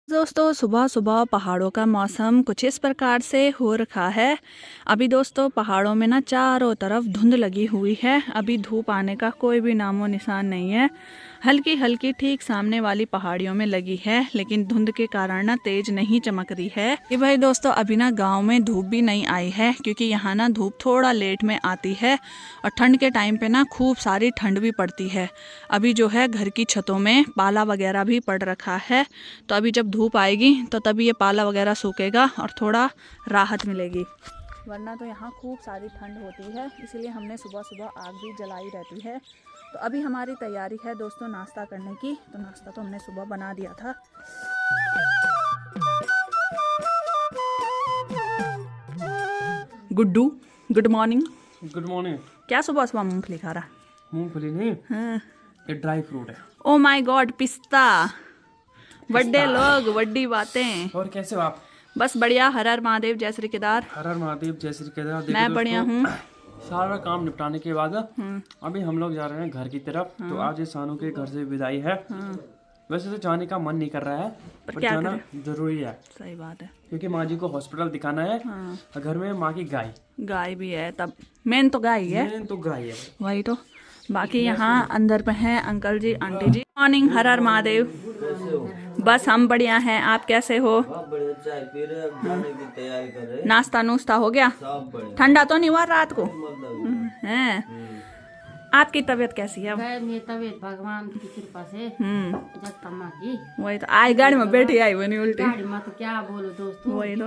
दोस्तों सुबह सुबह पहाड़ों का मौसम कुछ इस प्रकार से हो रखा है। अभी दोस्तों पहाड़ों में ना चारों तरफ धुंध लगी हुई है। अभी धूप आने का कोई भी नामो निशान नहीं है। हल्की हल्की ठीक सामने वाली पहाड़ियों में लगी है, लेकिन धुंध के कारण ना तेज नहीं चमक रही है। ये भाई दोस्तों अभी ना गांव में धूप भी नहीं आई है, क्योंकि यहाँ ना धूप थोड़ा लेट में आती है और ठंड के टाइम पे ना खूब सारी ठंड भी पड़ती है। अभी जो है घर की छतों में पाला वगैरह भी पड़ रखा है, तो अभी जब धूप आएगी तो तभी ये पाला वगैरह सूखेगा और थोड़ा राहत मिलेगी, वरना तो यहाँ खूब सारी ठंड होती है। इसीलिए हमने सुबह सुबह आग भी जलाई रहती है। तो अभी हमारी तैयारी है दोस्तों नाश्ता करने की। तो नाश्ता तो हमने सुबह बना दिया था। Guddu good morning. Good morning. क्या सुबह सुबह मूंगफली खा रहा? मूंगफली नहीं, हाँ। ये ड्राई फ्रूट है। ओ माय गॉड, पिस्ता। बड़े लोग बड़ी बातें। और कैसे हो आप? बस बढ़िया, हर हर महादेव जय श्री केदार। हर हर महादेव जय श्री केदार। मैं बढ़िया हूँ। सारा काम निपटाने के बाद अभी हम लोग जा रहे हैं घर की तरफ। तो आज ये सानू के घर से विदाई है। वैसे तो जाने का मन नहीं कर रहा है, पर जाना जरूरी है। सही बात है, क्योंकि माँ जी को हॉस्पिटल दिखाना है। और घर में माँ की गाय भी है, तब मेन तो गाय है। मेन तो गाय है वही तो। बाकी यहाँ अंदर पे हैं अंकल जी आंटी जी। मॉर्निंग, हर हर महादेव। बस हम बढ़िया हैं, आप कैसे हो? चाय पी रहे, अब जाने की तैयारी कर रहे। नाश्ता नूश्ता हो गया? ठंडा तो नहीं हुआ रात को? हैं। आपकी तबीयत कैसी है? मेरी तबीयत भगवान की कृपा से जगदम्बा की। वही तो, आई गाड़ी में बैठी आई बनी उल्टी। गाड़ी में तो क्या बोलो दोस्तों, वही तो।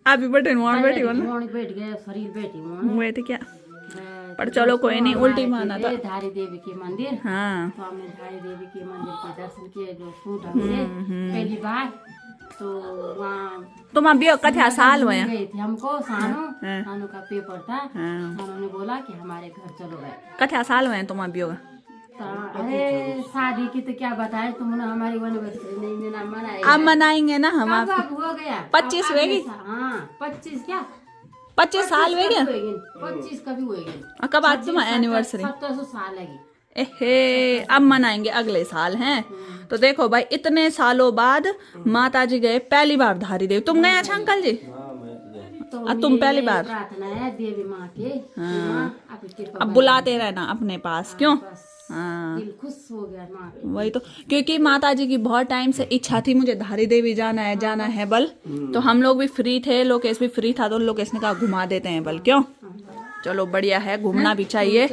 अभी बैठे बैठी बैठ गए, शरीर बैठी वही तो क्या। पर चलो कोई नहीं, उल्टी माना था। धारी देवी के मंदिर। हाँ। तो हमने धारी देवी के मंदिर के दर्शन किए जो सूट हमसे पहली बार। तो वहाँ तुम अभी कथा साल हुए गए थे हमको। सानू का पेपर था। सानू ने बोला कि हमारे घर चलो गए। कथा साल हुए तुम अभी? अरे शादी की तो क्या बताए तुमने, हमारी एनिवर्सरी नहीं मनाई। अब मनाएंगे ना हम। अब हो गया 25 हुएगी। हाँ 25 क्या 25 साल हुए गए। 25 कभी हुएगी। कब आज तुम्हारी एनिवर्सरी? 1700 साल लगी। एहे, अब मनाएंगे अगले साल हैं। तो देखो भाई, इतने सालों बाद माता जी गए पहली बार धारी देवी। तुम गए अच्छा अंकल जी? तो तुम पहली बार? प्रार्थना है देवी माँ के। अब बुलाते रहना अपने पास, क्यों? हाँ, दिल खुश हो गया माँ। वही तो, क्योंकि माता जी की बहुत टाइम से इच्छा थी मुझे धारी देवी जाना है बल। तो हम लोग भी फ्री थे, लोकेश भी फ्री था, तो लोकेश ने कहा घुमा देते हैं बल। क्यों? चलो बढ़िया है, घूमना भी चाहिए।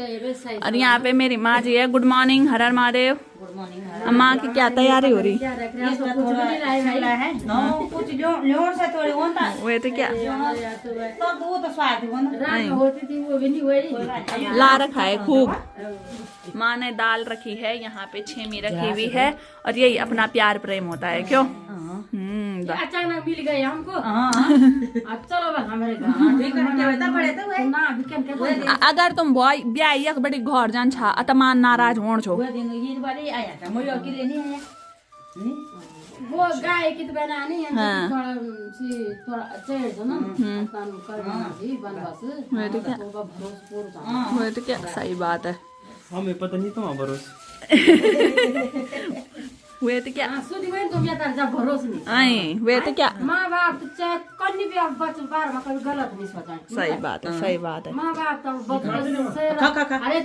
और यहाँ पे मेरी माँ जी है। गुड मॉर्निंग, हर हर महादेव। माँ की क्या तैयारी हो रही? वो तो क्या ला रखा है खूब। माँ ने दाल रखी है, यहाँ पे छेमी रखी हुई है, और यही अपना प्यार प्रेम होता है। क्यों? अचानक मिल गए हमको। चलो हमारे अगर तुम ब्याह बड़ी घर जान छा अतमान नाराज होण छो। वो गाय की तो बनानी है। थोड़ा चढ़ दो ना वो तो क्या सही बात है। हमें पता नहीं तुम्हारा भरोसा। वे तो क्या भरोसा नहीं। आई वे तो क्या माँ बाप कन्नी भी आप बच्चों बार में कभी गलत नहीं सोचा। सही बात है, सही बात है। माँ बाप तो बचपन से अरे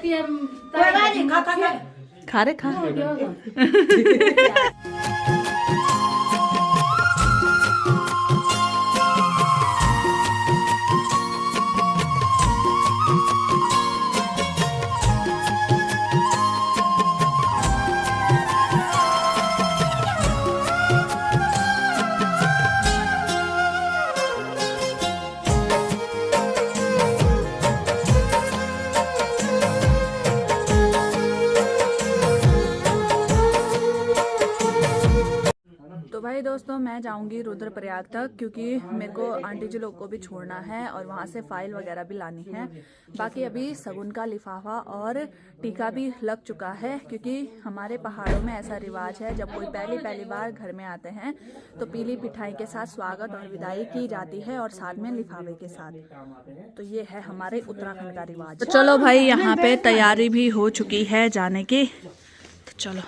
खा रे खा। भाई दोस्तों मैं जाऊंगी रुद्रप्रयाग तक, क्योंकि मेरे को आंटी जी लोग को भी छोड़ना है और वहाँ से फाइल वगैरह भी लानी है। बाकी अभी सगुन का लिफाफा और टीका भी लग चुका है, क्योंकि हमारे पहाड़ों में ऐसा रिवाज है जब कोई पहली बार घर में आते हैं तो पीली पिठाई के साथ स्वागत और विदाई की जाती है, और साथ में लिफाफे के साथ। तो ये है हमारे उत्तराखंड का रिवाज। तो चलो भाई, यहाँ पे तैयारी भी हो चुकी है जाने की। तो चलो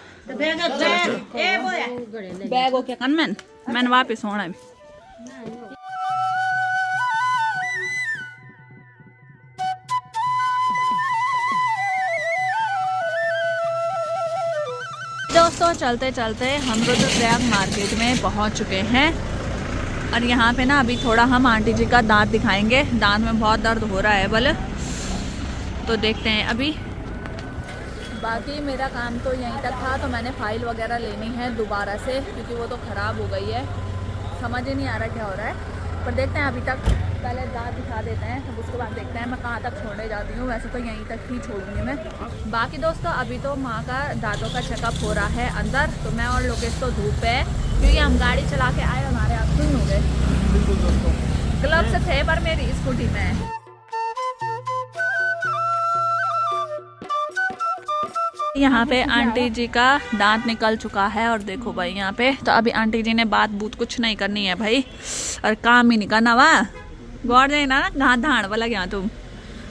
बैग हो क्या कन मैंने वापिस होना है। दोस्तों चलते चलते हम रुद्रप्रयाग मार्केट में पहुंच चुके हैं और यहाँ पे ना अभी थोड़ा हम आंटी जी का दांत दिखाएंगे। दांत में बहुत दर्द हो रहा है बल, तो देखते हैं अभी। बाकी मेरा काम तो यहीं तक था, तो मैंने फाइल वगैरह लेनी है दोबारा से क्योंकि वो तो ख़राब हो गई है। समझ ही नहीं आ रहा क्या हो रहा है, पर देखते हैं। अभी तक पहले दांत दिखा देते हैं, तब उसके बाद देखते हैं मैं कहाँ तक छोड़ने जाती हूँ। वैसे तो यहीं तक ही छोड़ूंगी मैं। बाकी दोस्तों अभी तो माँ का दांतों का चेकअप हो रहा है अंदर, तो मैं और लोकेश तो धूप पे है क्योंकि हम गाड़ी चला के आए, हमारे हाथ सुन हो गए। ग्लव्स से थे पर मेरी स्कूटी में है। यहाँ पे आंटी जी का दांत निकल चुका है और देखो भाई यहाँ पे तो अभी आंटी जी ने बात बूत कुछ नहीं करनी है भाई, और काम ही नहीं करना। वाह गौर जाए ना घाट धाड़ वाला यहाँ तुम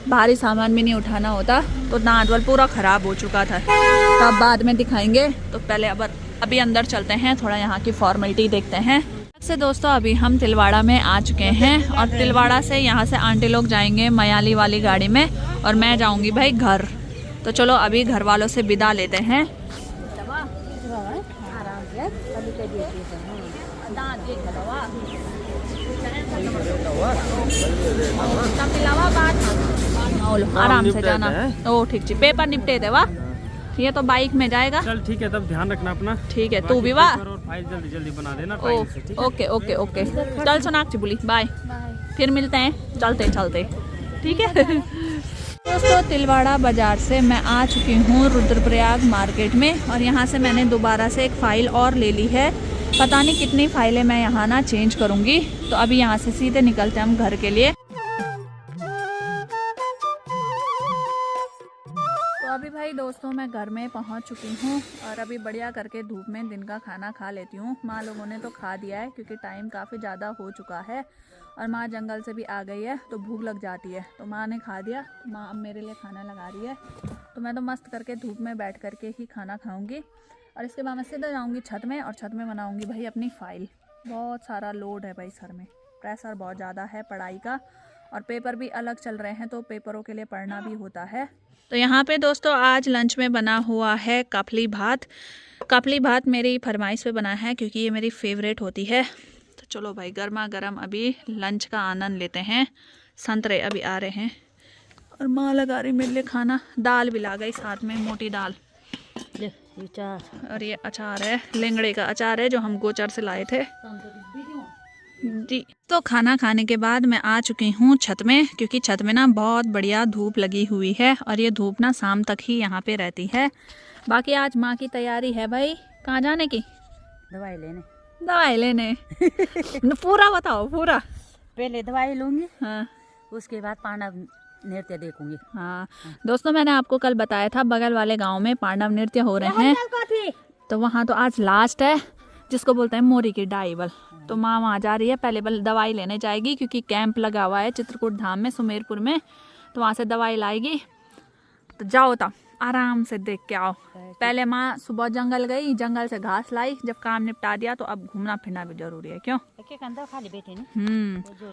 भारी सामान भी नहीं उठाना होता, तो दांत वाल पूरा खराब हो चुका था। तो अब बाद में दिखाएंगे, तो पहले अभी अंदर चलते हैं, थोड़ा यहाँ की फॉर्मेलिटी देखते हैं। से दोस्तों अभी हम तिलवाड़ा में आ चुके हैं और तिलवाड़ा से यहाँ से आंटी लोग जाएंगे मयाली वाली गाड़ी में और मैं जाऊँगी भाई घर। तो चलो अभी घर वालों से विदा लेते हैं। आराम से जाना। ओ ठीक जी, पेपर निपटे थे वाह। ये तो बाइक में जाएगा। चल ठीक है, तब ध्यान रखना अपना। ठीक है, तू भी वाह। फाइल जल्दी जल्दी बना देना। ओके ओके ओके, चल सोनाक्षी बोली बाय, फिर मिलते हैं चलते चलते। ठीक है दोस्तों, तिलवाड़ा बाजार से मैं आ चुकी हूँ रुद्रप्रयाग मार्केट में और यहाँ से मैंने दोबारा से एक फ़ाइल और ले ली है। पता नहीं कितनी फाइलें मैं यहाँ ना चेंज करूँगी। तो अभी यहाँ से सीधे निकलते हैं हम घर के लिए। तो अभी भाई दोस्तों मैं घर में पहुँच चुकी हूँ और अभी बढ़िया करके धूप में दिन का खाना खा लेती हूँ। माँ लोगों ने तो खा दिया है क्योंकि टाइम काफ़ी ज़्यादा हो चुका है और माँ जंगल से भी आ गई है, तो भूख लग जाती है। तो माँ ने खा दिया, तो माँ अब मेरे लिए खाना लगा रही है। तो मैं तो मस्त करके धूप में बैठ करके ही खाना खाऊंगी और इसके बाद मैं सीधा जाऊंगी छत में और छत में बनाऊंगी भाई अपनी फ़ाइल। बहुत सारा लोड है भाई सर में, प्रेशर बहुत ज़्यादा है पढ़ाई का और पेपर भी अलग चल रहे हैं, तो पेपरों के लिए पढ़ना भी होता है। तो यहाँ पे दोस्तों आज लंच में बना हुआ है काफली भात। काफली भात मेरी फरमाइश पे बना है क्योंकि ये मेरी फेवरेट होती है। तो चलो भाई गर्मा गर्म अभी लंच का आनंद लेते हैं। संतरे अभी आ रहे हैं और माँ लगा रही मेरे लिए खाना। दाल भी ला गई साथ में, मोटी दाल और ये अचार है, लेंगड़े का अचार है जो हम गोचर से लाए थे जी। तो खाना खाने के बाद मैं आ चुकी हूँ छत में क्योंकि छत में ना बहुत बढ़िया धूप लगी हुई है और ये धूप ना शाम तक ही यहाँ पे रहती है। बाकी आज माँ की तैयारी है भाई, कहाँ जाने की? दवाई लेने। दवाई लेने पूरा बताओ पूरा। पहले दवाई लूंगी, हाँ उसके बाद पांडव नृत्य देखूंगी। हाँ दोस्तों मैंने आपको कल बताया था बगल वाले गांव में पांडव नृत्य हो रहे हैं, तो वहाँ तो आज लास्ट है जिसको बोलते हैं मोरी की डाइवल। तो माँ वहाँ जा रही है, पहले दवाई लेने जाएगी क्योंकि कैंप लगा हुआ है चित्रकूट धाम में सुमेरपुर में, तो वहाँ से दवाई लाएगी। तो जाओ तब आराम से देख के आओ। पहले माँ सुबह जंगल गई, जंगल से घास लाई, जब काम निपटा दिया तो अब घूमना फिरना भी जरूरी है, क्यों? खाली बैठे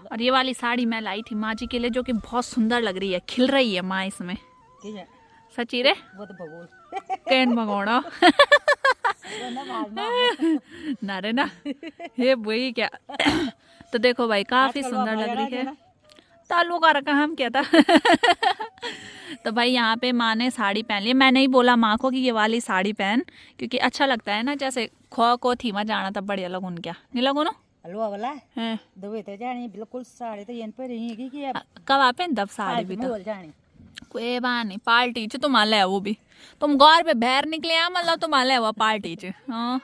और ये वाली साड़ी मैं लाई थी माँ जी के लिए जो कि बहुत सुंदर लग रही है, खिल रही है माँ इसमें। सची रे वो तो भगोल कैन भगोड़ा ना रे ना, ये वही क्या। तो देखो भाई काफी सुंदर लग रही है। तालू का रखा हम क्या था तो भाई यहाँ पे माँ ने साड़ी पहन ली। मैंने ही बोला माँ को कि ये वाली साड़ी पहन क्योंकि अच्छा लगता है ना, जैसे खो को थी मैं जाना तब बढ़िया लगून, क्या नहीं लगो ना हलवा वाला है दबे तो जानी बिल्कुल साड़ी तो पर रहेगी कि अब कब आप दब साड़ी भी तो जानी कोई बात नहीं। पार्टी च तुम ले वो भी तुम गौर पे बाहर निकले आ, मतलब तुम ले वो पार्टी च। हाँ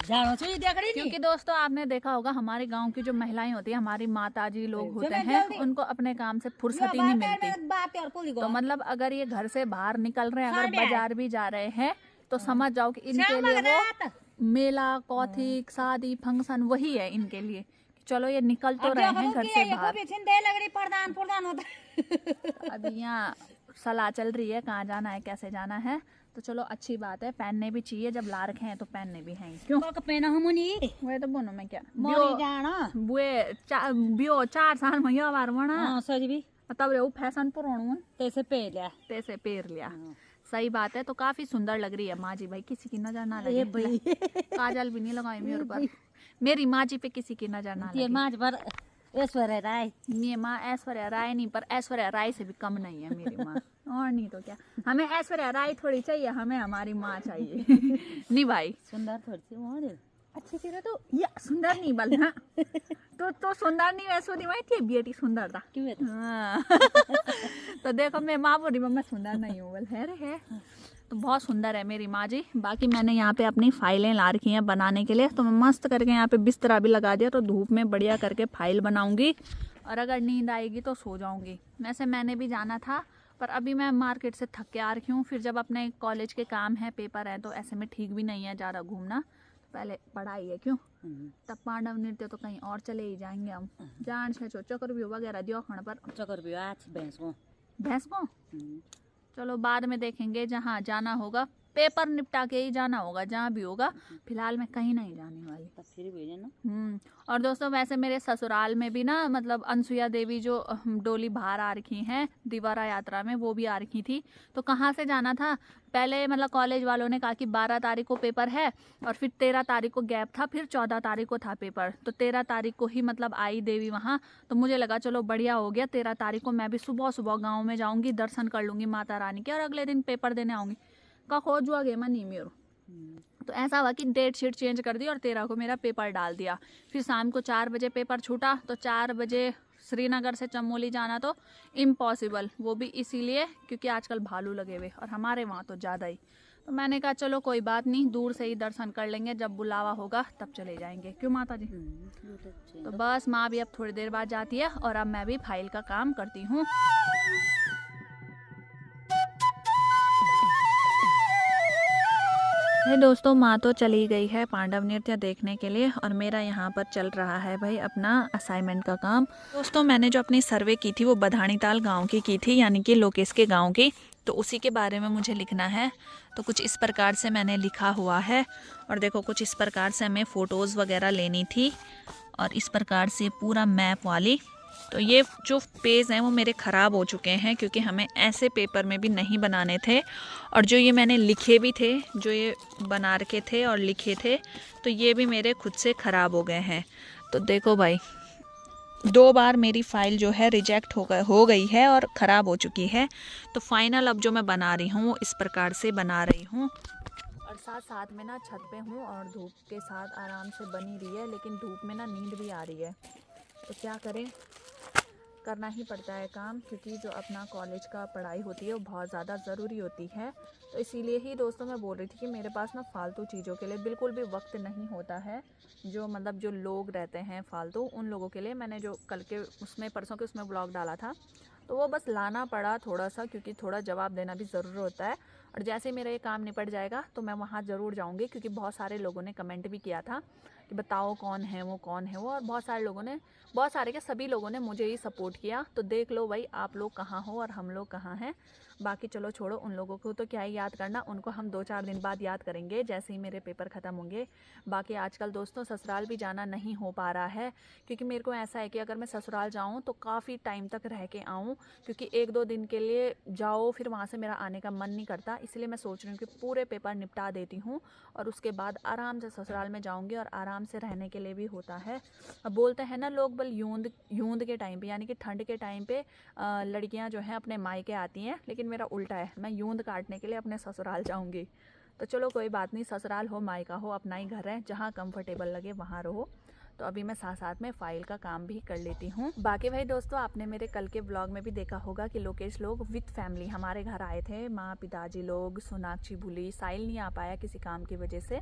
क्योंकि दोस्तों आपने देखा होगा हमारे गांव की जो महिलाएं होती है, हमारी माता जी लोग होते हैं, उनको अपने काम से फुर्सत ही नहीं मिलती। तो मतलब अगर ये घर से बाहर निकल रहे हैं, अगर बाजार भी जा रहे हैं, तो समझ जाओ कि इनके लिए वो मेला कौथिक शादी फंक्शन वही है इनके लिए। चलो ये निकल तो रहे हैं घर से बाहर। अभी यहाँ सलाह चल रही है कहाँ जाना है कैसे जाना है, तो चलो अच्छी बात है, पहनने भी चाहिए, जब ला रखे हैं तो पहनने भी हैं। क्यों पहना हम नहीं वही तो बोनो मैं क्या मोरी जाना बियो 4 साल में यो बार बना हाँ सच भी तब रे वो फैशन पुराणू तैसे पे लिया तैसे पेर लिया। सही बात है। तो काफी सुंदर लग रही है माँ जी भाई, किसी की नजर ना लगे। भाई काजल भी नहीं लगाई मेरे पर, मेरी माँ जी पे किसी की नजर ना लगे। माँ पर ऐश्वर्या राय ये माँ ऐश्वर्या राय नहीं, पर ऐश्वर्या राय से भी कम नहीं है मेरी माँ। और नहीं तो क्या, हमें ऐश्वर्या राय थोड़ी चाहिए, हमें हमारी माँ चाहिए। नहीं भाई सुंदर थोड़ी सी मोर अच्छी सी तो या सुंदर नहीं बल हाँ तो सुंदर नहीं वैसे नहीं थी बेटी सुंदर था क्यों है हाँ। तो देखो मैं माँ बोली मैं सुंदर नहीं हूँ बल है तो बहुत सुंदर है मेरी माँ जी। बाकी मैंने यहाँ पे अपनी फाइलें ला रखी हैं बनाने के लिए, तो मैं मस्त करके यहाँ पे बिस्तरा भी लगा दिया, तो धूप में बढ़िया करके फाइल बनाऊंगी और अगर नींद आएगी तो सो जाऊंगी। वैसे मैंने भी जाना था पर अभी मैं मार्केट से थक के आ रही हूँ, फिर जब अपने कॉलेज के काम है पेपर है तो ऐसे में ठीक भी नहीं है ज़्यादा घूमना, पहले पढ़ाई है क्यों। तब पांडव नृत्य तो कहीं और चले ही जाएंगे हम, जान से चक्कर भी वगैरह दियो खाने पर चक्कर भी आज भैंस को चलो बाद में देखेंगे, जहाँ जाना होगा पेपर निपटा के ही जाना होगा, जहाँ भी होगा। फिलहाल मैं कहीं नहीं जाने वाली। तब फिर भेजे ना और दोस्तों वैसे मेरे ससुराल में भी ना मतलब अनसुईया देवी जो डोली बाहर आ रखी हैं दिवारा यात्रा में, वो भी आ रखी थी। तो कहाँ से जाना था, पहले मतलब कॉलेज वालों ने कहा कि 12 तारीख को पेपर है और फिर 13 तारीख को गैप था, फिर 14 तारीख को था पेपर। तो 13 तारीख को ही मतलब आई देवी वहाँ, तो मुझे लगा चलो बढ़िया हो गया, 13 तारीख को मैं भी सुबह सुबह गाँव में जाऊँगी, दर्शन कर लूँगी माता रानी के और अगले दिन पेपर देने आऊँगी। का खोज हुआ गेमा नहीं मेरे। तो ऐसा हुआ कि डेट शीट चेंज कर दी और 13 को मेरा पेपर डाल दिया। फिर शाम को 4 बजे पेपर छूटा, तो 4 बजे श्रीनगर से चमोली जाना तो इम्पॉसिबल, वो भी इसीलिए क्योंकि आजकल भालू लगे हुए और हमारे वहाँ तो ज़्यादा ही। तो मैंने कहा चलो कोई बात नहीं, दूर से ही दर्शन कर लेंगे, जब बुलावा होगा तब चले जाएंगे। क्यों माता जी। तो बस माँ भी अब थोड़ी देर बाद जाती है और अब मैं भी फाइल का काम करती हूँ। दोस्तों माँ तो चली गई है पांडव नृत्य देखने के लिए और मेरा यहाँ पर चल रहा है भाई अपना असाइनमेंट का काम। दोस्तों मैंने जो अपनी सर्वे की थी वो बधानीताल गांव की थी, यानी कि लोकेश के गांव की, तो उसी के बारे में मुझे लिखना है। तो कुछ इस प्रकार से मैंने लिखा हुआ है और देखो कुछ इस प्रकार से हमें फ़ोटोज़ वगैरह लेनी थी और इस प्रकार से पूरा मैप वाली। तो ये जो पेज हैं वो मेरे ख़राब हो चुके हैं क्योंकि हमें ऐसे पेपर में भी नहीं बनाने थे, और जो ये मैंने लिखे भी थे, जो ये बना रखे थे और लिखे थे, तो ये भी मेरे खुद से ख़राब हो गए हैं। तो देखो भाई 2 बार मेरी फ़ाइल जो है रिजेक्ट हो गई है और ख़राब हो चुकी है। तो फाइनल अब जो मैं बना रही हूँ वो इस प्रकार से बना रही हूँ और साथ साथ में ना छत पे हूँ और धूप के साथ आराम से बनी रही है, लेकिन धूप में ना नींद भी आ रही है। तो क्या करें, करना ही पड़ता है काम, क्योंकि जो अपना कॉलेज का पढ़ाई होती है वो बहुत ज़्यादा ज़रूरी होती है। तो इसीलिए ही दोस्तों मैं बोल रही थी कि मेरे पास ना फालतू चीज़ों के लिए बिल्कुल भी वक्त नहीं होता है। जो मतलब जो लोग रहते हैं फालतू, उन लोगों के लिए मैंने जो कल के उसमें परसों के उसमें ब्लॉग डाला था, तो वो बस लाना पड़ा थोड़ा सा, क्योंकि थोड़ा जवाब देना भी ज़रूरी होता है। और जैसे ही मेरा ये काम निपट जाएगा तो मैं वहाँ ज़रूर जाऊँगी, क्योंकि बहुत सारे लोगों ने कमेंट भी किया था कि बताओ कौन है वो, कौन है वो, और बहुत सारे के सभी लोगों ने मुझे ही सपोर्ट किया। तो देख लो भाई आप लोग कहाँ हो और हम लोग कहाँ हैं। बाकी चलो छोड़ो, उन लोगों को तो क्या ही याद करना, उनको हम 2-4 दिन बाद याद करेंगे जैसे ही मेरे पेपर ख़त्म होंगे। बाकी आजकल दोस्तों ससुराल भी जाना नहीं हो पा रहा है, क्योंकि मेरे को ऐसा है कि अगर मैं ससुराल जाऊँ तो काफ़ी टाइम तक रह के आऊँ, क्योंकि 1-2 दिन के लिए जाओ फिर वहाँ से मेरा आने का मन नहीं करता। इसलिए मैं सोच रही हूँ कि पूरे पेपर निपटा देती हूँ और उसके बाद आराम से ससुराल में जाऊँगी और आराम से रहने के लिए भी होता है। अब बोलते हैं ना लोग बल यूंद के टाइम पे, यानी कि ठंड के टाइम पे लड़कियां जो हैं अपने मायके आती हैं, लेकिन मेरा उल्टा है, मैं यूंद काटने के लिए अपने ससुराल जाऊंगी। तो चलो कोई बात नहीं, ससुराल हो मायका हो अपना ही घर है, जहाँ कंफर्टेबल लगे वहाँ रहो। तो अभी मैं साथ साथ में फ़ाइल का काम भी कर लेती हूँ। बाकी भाई दोस्तों आपने मेरे कल के ब्लॉग में भी देखा होगा कि लोकेश लोग विद फैमिली हमारे घर आए थे, माँ पिताजी लोग, सोनाक्षी भूली, साहिल नहीं आ पाया किसी काम की वजह से।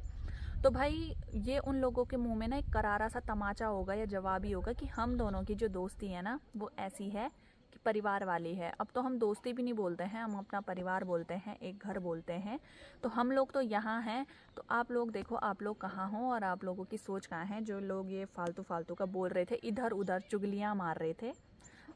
तो भाई ये उन लोगों के मुंह में ना एक करारा सा तमाचा होगा या जवाब ही होगा कि हम दोनों की जो दोस्ती है ना वो ऐसी है कि परिवार वाली है। अब तो हम दोस्ती भी नहीं बोलते हैं, हम अपना परिवार बोलते हैं, एक घर बोलते हैं। तो हम लोग तो यहाँ हैं, तो आप लोग देखो आप लोग कहाँ हो और आप लोगों की सोच कहाँ है। जो लोग ये फालतू का बोल रहे थे, इधर उधर चुगलियाँ मार रहे थे,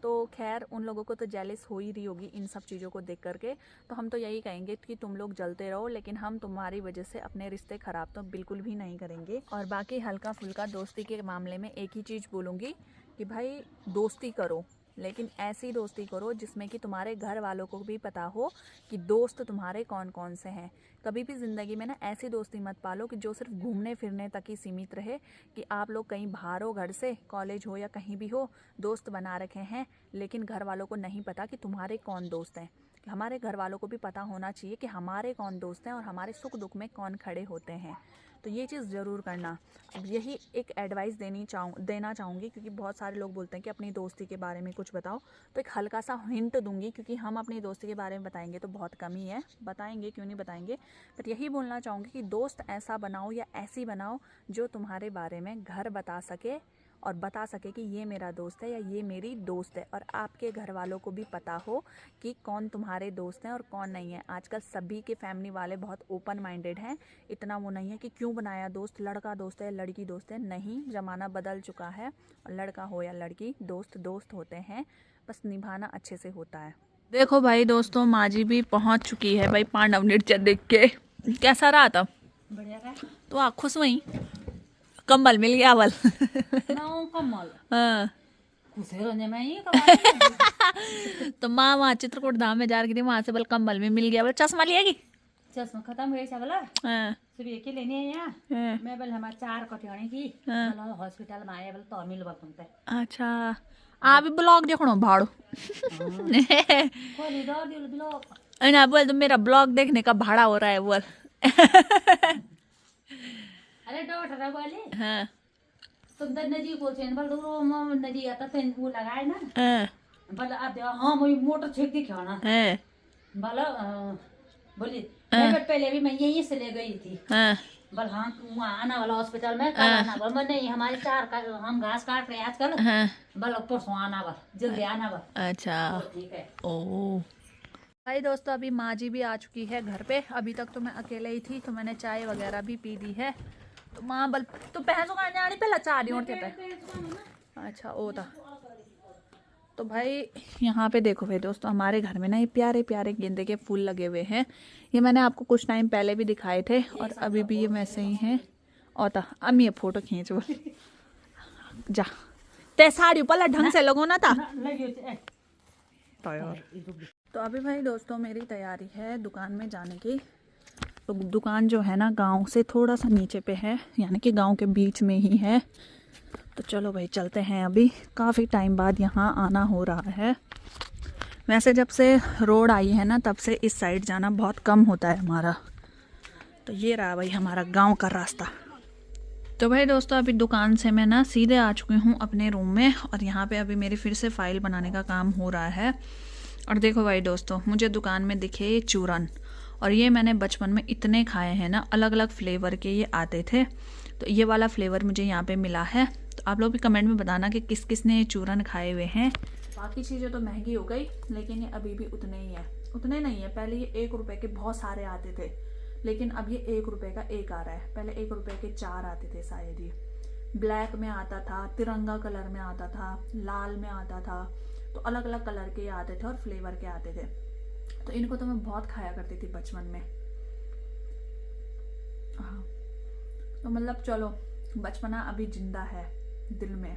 तो खैर उन लोगों को तो जेलिस हो ही रही होगी इन सब चीज़ों को देख करके। तो हम तो यही कहेंगे कि तुम लोग जलते रहो, लेकिन हम तुम्हारी वजह से अपने रिश्ते ख़राब तो बिल्कुल भी नहीं करेंगे। और बाकी हल्का फुल्का दोस्ती के मामले में एक ही चीज़ बोलूँगी कि भाई दोस्ती करो, लेकिन ऐसी दोस्ती करो जिसमें कि तुम्हारे घर वालों को भी पता हो कि दोस्त तुम्हारे कौन कौन से हैं। कभी भी ज़िंदगी में ना ऐसी दोस्ती मत पालो कि जो सिर्फ घूमने फिरने तक ही सीमित रहे, कि आप लोग कहीं बाहर हो, घर से कॉलेज हो या कहीं भी हो, दोस्त बना रखे हैं, लेकिन घर वालों को नहीं पता कि तुम्हारे कौन दोस्त हैं। हमारे घर वालों को भी पता होना चाहिए कि हमारे कौन दोस्त हैं और हमारे सुख दुख में कौन खड़े होते हैं। तो ये चीज़ ज़रूर करना। अब यही एक एडवाइस देना चाहूँगी, क्योंकि बहुत सारे लोग बोलते हैं कि अपनी दोस्ती के बारे में कुछ बताओ, तो एक हल्का सा हिंट दूंगी, क्योंकि हम अपनी दोस्ती के बारे में बताएंगे तो बहुत कम ही है, बताएंगे क्यों नहीं बताएंगे, पर यही बोलना चाहूँगी कि दोस्त ऐसा बनाओ या ऐसी बनाओ जो तुम्हारे बारे में घर बता सके और बता सके कि ये मेरा दोस्त है या ये मेरी दोस्त है, और आपके घर वालों को भी पता हो कि कौन तुम्हारे दोस्त हैं और कौन नहीं है। आजकल सभी के फैमिली वाले बहुत ओपन माइंडेड हैं, इतना वो नहीं है कि क्यों बनाया दोस्त, लड़का दोस्त है लड़की दोस्त है, नहीं, ज़माना बदल चुका है और लड़का हो या लड़की दोस्त दोस्त होते हैं, बस निभाना अच्छे से होता है। देखो भाई दोस्तों, माँ जी भी पहुँच चुकी है भाई पांडव नृत्य देख के। कैसा रहा था? बढ़िया रहा। तो आप खुश हुई? कम्बल मिल गया अवल? कम्बल हाँ। तो माँ वहाँ चित्रकूट धाम में जा रही थी, वहाँ से बल कम्बल में मिल गया, बोले चश्मा लिएगी? चश्मा खत्म हो गया बोला। हाँ। सिर्फ एक ही लेनी है यहाँ। हाँ। मैं बोले हमारे 4 कटियाने की हॉस्पिटल में आया बोले तो मिल तुमसे। अच्छा, आप भी ब्लॉग देखो भाड़ो। ना बोल तो मेरा ब्लॉग देखने का भाड़ा हो रहा है बोल। अरे डॉक्टर बोले हाँ। तुम तो नदी बोलते हैं बोल तो नदी आता तो वो लगाए ना। हाँ। बोले आप देखो हाँ मुझे मोटर छेक दी खाना। हाँ। बोला बोली मैं पहले भी मैं यहीं से ले गई थी। हाँ। बोल हाँ वहाँ आना वाला हॉस्पिटल में कल आना बोल मैं नहीं हमारे 4 का हम घास काट रहे आजकल। हाँ। बोल परसों आना बोल जल्दी आना बोल। अच्छा ठीक है। ओ भाई दोस्तों, अभी माँ जी भी आ चुकी है घर पे। अभी तक तो मैं अकेले ही थी, तो मैंने चाय वगैरह भी पी ली है। तो माँ बल तो पहन सुखाने आनी पहला चाह रही होते पे। अच्छा ओ था। तो भाई यहाँ पे देखो भाई दोस्तों, हमारे घर में ना ये प्यारे प्यारे गेंदे के फूल लगे हुए हैं। ये मैंने आपको कुछ टाइम पहले भी दिखाए थे और अभी भी ये वैसे ही हैं। और था अम्मी ये फोटो खींच वो जा ते साड़ी पहले ढंग से लगो ना था। तो अभी भाई दोस्तों मेरी तैयारी है दुकान में जाने की। तो दुकान जो है ना गांव से थोड़ा सा नीचे पे है, यानी कि गांव के बीच में ही है। तो चलो भाई चलते हैं। अभी काफ़ी टाइम बाद यहाँ आना हो रहा है। वैसे जब से रोड आई है ना तब से इस साइड जाना बहुत कम होता है हमारा। तो ये रहा भाई हमारा गांव का रास्ता। तो भाई दोस्तों अभी दुकान से मैं ना सीधे आ चुकी हूँ अपने रूम में, और यहाँ पे अभी मेरी फिर से फाइल बनाने का काम हो रहा है। और देखो भाई दोस्तों, मुझे दुकान में दिखे ये चूरन, और ये मैंने बचपन में इतने खाए हैं ना, अलग अलग फ्लेवर के ये आते थे। तो ये वाला फ्लेवर मुझे यहाँ पे मिला है। तो आप लोग भी कमेंट में बताना कि किस किस ने ये चूरन खाए हुए हैं। बाकी चीज़ें तो महंगी हो गई, लेकिन ये अभी भी उतने ही है। उतने नहीं है, पहले ये 1 रुपए के बहुत सारे आते थे, लेकिन अब ये 1 रुपए का एक आ रहा है। पहले 1 रुपए के 4 आते थे शायद। ये ब्लैक में आता था, तिरंगा कलर में आता था, लाल में आता था। तो अलग अलग कलर के आते थे और फ्लेवर के आते थे। तो इनको तो मैं बहुत खाया करती थी बचपन में। हाँ, तो मतलब चलो बचपना अभी जिंदा है दिल में।